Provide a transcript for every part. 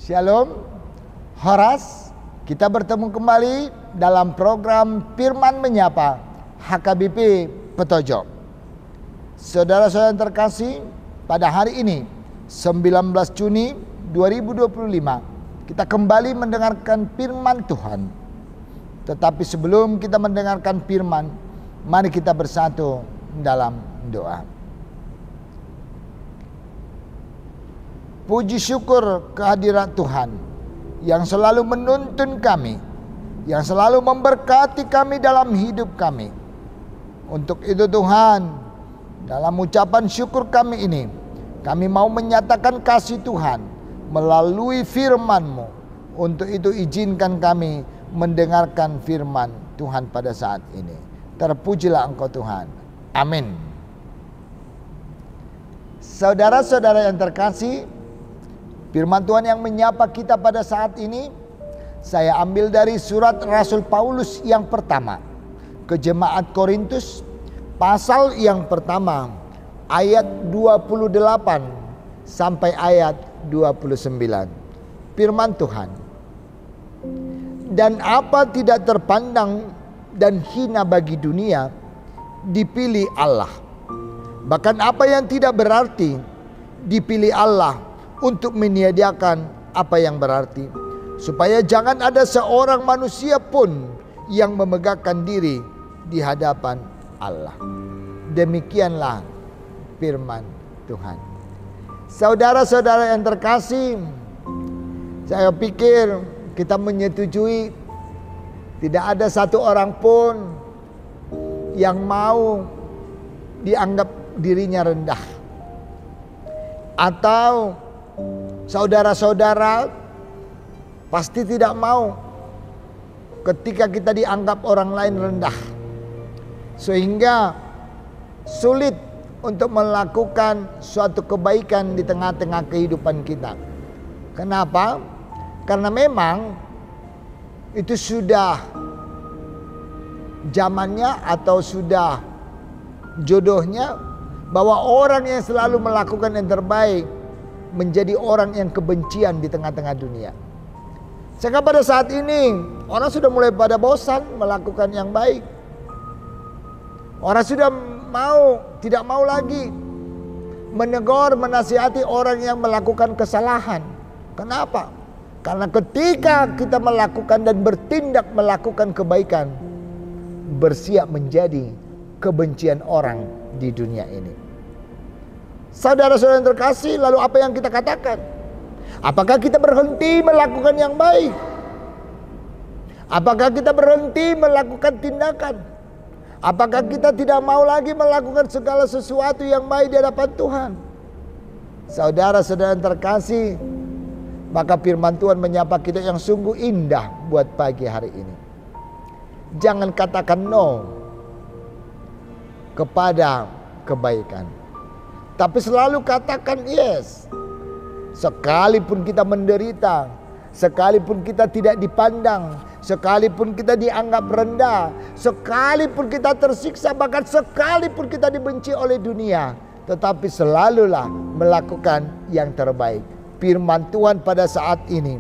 Shalom, Horas. Kita bertemu kembali dalam program Firman Menyapa HKBP Petojo. Saudara-saudara yang terkasih, pada hari ini 19 Juni 2025 kita kembali mendengarkan firman Tuhan. Tetapi sebelum kita mendengarkan firman, mari kita bersatu dalam doa. Puji syukur kehadirat Tuhan yang selalu menuntun kami, yang selalu memberkati kami dalam hidup kami. Untuk itu Tuhan, dalam ucapan syukur kami ini, kami mau menyatakan kasih Tuhan melalui firman-Mu. Untuk itu izinkan kami mendengarkan firman Tuhan pada saat ini. Terpujilah Engkau Tuhan. Amin. Saudara-saudara yang terkasih, firman Tuhan yang menyapa kita pada saat ini saya ambil dari surat Rasul Paulus yang pertama ke Jemaat Korintus, pasal yang pertama ayat 28 sampai ayat 29. Firman Tuhan. Dan apa tidak terpandang dan hina bagi dunia dipilih Allah. Bahkan apa yang tidak berarti dipilih Allah untuk menyediakan apa yang berarti, supaya jangan ada seorang manusia pun yang memegahkan diri di hadapan Allah. Demikianlah firman Tuhan. Saudara-saudara yang terkasih, saya pikir kita menyetujui tidak ada satu orang pun yang mau dianggap dirinya rendah, atau saudara-saudara pasti tidak mau ketika kita dianggap orang lain rendah, sehingga sulit untuk melakukan suatu kebaikan di tengah-tengah kehidupan kita. Kenapa? Karena memang itu sudah zamannya atau sudah jodohnya bahwa orang yang selalu melakukan yang terbaik menjadi orang yang kebencian di tengah-tengah dunia. Sehingga pada saat ini orang sudah mulai pada bosan melakukan yang baik. Orang sudah tidak mau lagi menegur, menasihati orang yang melakukan kesalahan. Kenapa? Karena ketika kita melakukan dan bertindak melakukan kebaikan, bersiap menjadi kebencian orang di dunia ini. Saudara-saudara yang terkasih, lalu apa yang kita katakan? Apakah kita berhenti melakukan yang baik? Apakah kita berhenti melakukan tindakan? Apakah kita tidak mau lagi melakukan segala sesuatu yang baik di hadapan Tuhan? Saudara-saudara yang terkasih, maka firman Tuhan menyapa kita yang sungguh indah buat pagi hari ini. Jangan katakan no kepada kebaikan, tapi selalu katakan yes. Sekalipun kita menderita, sekalipun kita tidak dipandang, sekalipun kita dianggap rendah, sekalipun kita tersiksa, bahkan sekalipun kita dibenci oleh dunia, tetapi selalulah melakukan yang terbaik. Firman Tuhan pada saat ini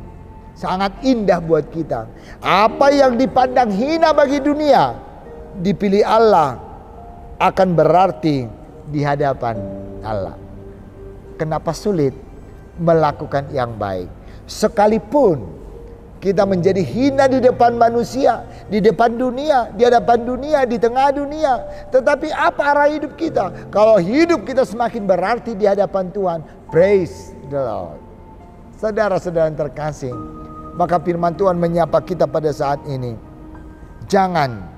sangat indah buat kita. Apa yang dipandang hina bagi dunia, dipilih Allah akan berarti di hadapan Allah. Kenapa sulit melakukan yang baik? Sekalipun kita menjadi hina di depan manusia, di depan dunia, di hadapan dunia, di tengah dunia, tetapi apa arah hidup kita? Kalau hidup kita semakin berarti di hadapan Tuhan, praise the Lord. Saudara-saudara yang terkasih, maka firman Tuhan menyapa kita pada saat ini. Jangan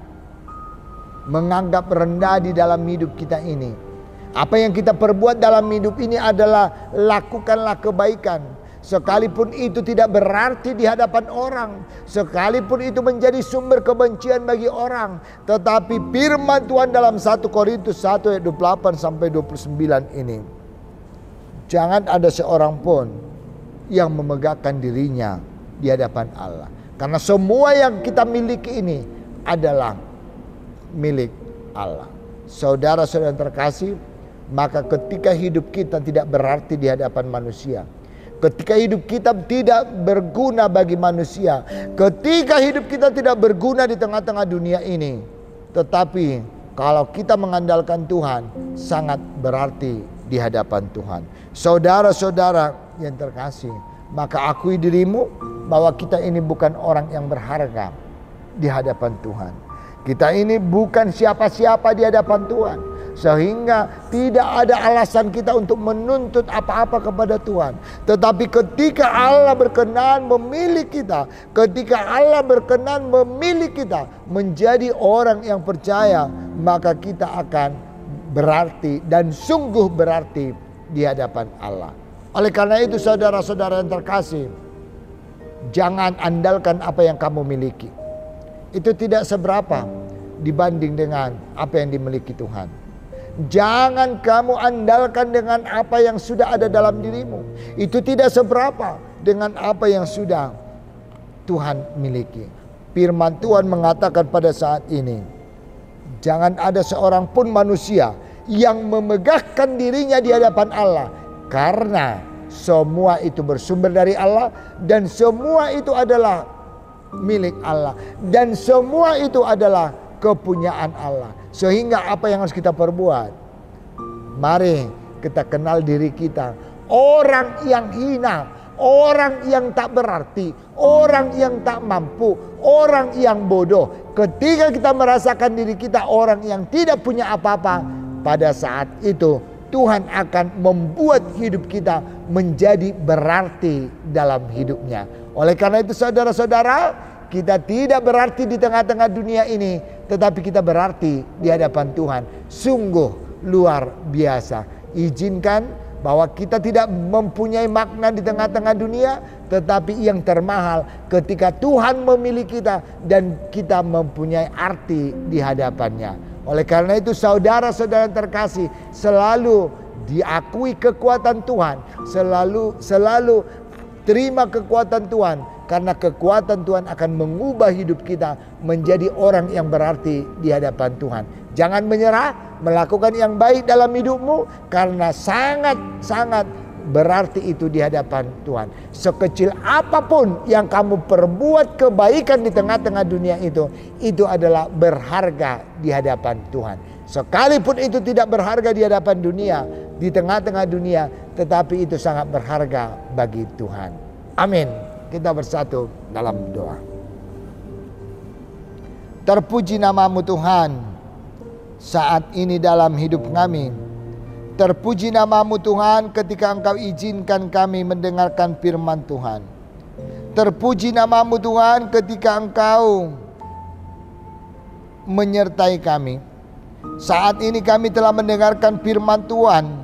menganggap rendah di dalam hidup kita ini. Apa yang kita perbuat dalam hidup ini adalah lakukanlah kebaikan. Sekalipun itu tidak berarti di hadapan orang, sekalipun itu menjadi sumber kebencian bagi orang, tetapi firman Tuhan dalam 1 Korintus 1 ayat 28 sampai 29 ini, jangan ada seorang pun yang memegahkan dirinya di hadapan Allah. Karena semua yang kita miliki ini adalah milik Allah. Saudara-saudara yang terkasih, maka ketika hidup kita tidak berarti di hadapan manusia, ketika hidup kita tidak berguna bagi manusia, ketika hidup kita tidak berguna di tengah-tengah dunia ini, tetapi kalau kita mengandalkan Tuhan, sangat berarti di hadapan Tuhan. Saudara-saudara yang terkasih, maka akui dirimu bahwa kita ini bukan orang yang berharga di hadapan Tuhan. Kita ini bukan siapa-siapa di hadapan Tuhan, sehingga tidak ada alasan kita untuk menuntut apa-apa kepada Tuhan. Tetapi ketika Allah berkenan memilih kita, ketika Allah berkenan memilih kita menjadi orang yang percaya, maka kita akan berarti dan sungguh berarti di hadapan Allah. Oleh karena itu saudara-saudara yang terkasih, jangan andalkan apa yang kamu miliki. Itu tidak seberapa dibanding dengan apa yang dimiliki Tuhan. Jangan kamu andalkan dengan apa yang sudah ada dalam dirimu. Itu tidak seberapa dengan apa yang sudah Tuhan miliki. Firman Tuhan mengatakan pada saat ini, jangan ada seorang pun manusia yang memegahkan dirinya di hadapan Allah, karena semua itu bersumber dari Allah dan semua itu adalah milik Allah dan semua itu adalah kepunyaan Allah. Sehingga apa yang harus kita perbuat? Mari kita kenal diri kita. Orang yang hina, orang yang tak berarti, orang yang tak mampu, orang yang bodoh. Ketika kita merasakan diri kita orang yang tidak punya apa-apa, pada saat itu Tuhan akan membuat hidup kita menjadi berarti dalam hidupnya. Oleh karena itu saudara-saudara, kita tidak berarti di tengah-tengah dunia ini, tetapi kita berarti di hadapan Tuhan. Sungguh luar biasa. Izinkan bahwa kita tidak mempunyai makna di tengah-tengah dunia, tetapi yang termahal ketika Tuhan memilih kita dan kita mempunyai arti di hadapannya. Oleh karena itu saudara-saudara yang terkasih, selalu diakui kekuatan Tuhan, selalu terima kekuatan Tuhan. Karena kekuatan Tuhan akan mengubah hidup kita menjadi orang yang berarti di hadapan Tuhan. Jangan menyerah, melakukan yang baik dalam hidupmu, karena sangat-sangat berarti itu di hadapan Tuhan. Sekecil apapun yang kamu perbuat kebaikan di tengah-tengah dunia itu adalah berharga di hadapan Tuhan. Sekalipun itu tidak berharga di hadapan dunia, di tengah-tengah dunia, tetapi itu sangat berharga bagi Tuhan. Amin. Kita bersatu dalam doa. Terpuji namamu Tuhan saat ini dalam hidup kami. Terpuji namamu Tuhan ketika Engkau izinkan kami mendengarkan firman Tuhan. Terpuji namamu Tuhan ketika Engkau menyertai kami. Saat ini kami telah mendengarkan firman Tuhan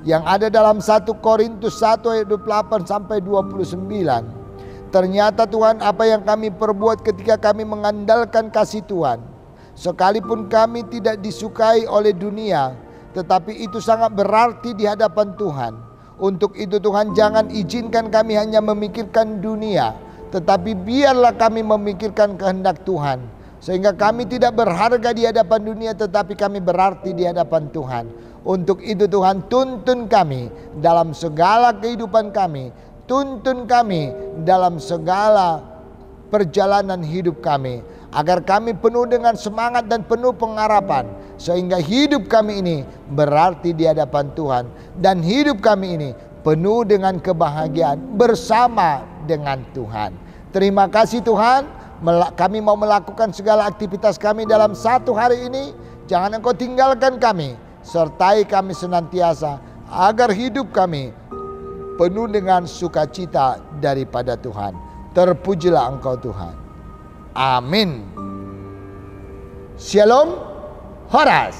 yang ada dalam 1 Korintus 1 ayat 28 sampai 29. Ternyata Tuhan, apa yang kami perbuat ketika kami mengandalkan kasih Tuhan, sekalipun kami tidak disukai oleh dunia, tetapi itu sangat berarti di hadapan Tuhan. Untuk itu Tuhan, jangan izinkan kami hanya memikirkan dunia, tetapi biarlah kami memikirkan kehendak Tuhan, sehingga kami tidak berharga di hadapan dunia, tetapi kami berarti di hadapan Tuhan. Untuk itu Tuhan, tuntun kami dalam segala kehidupan kami. Tuntun kami dalam segala perjalanan hidup kami, agar kami penuh dengan semangat dan penuh pengharapan, sehingga hidup kami ini berarti di hadapan Tuhan, dan hidup kami ini penuh dengan kebahagiaan bersama dengan Tuhan. Terima kasih Tuhan, kami mau melakukan segala aktivitas kami dalam satu hari ini. Jangan Engkau tinggalkan kami, sertai kami senantiasa, agar hidup kami penuh dengan sukacita daripada Tuhan. Terpujilah Engkau Tuhan. Amin. Shalom. Horas.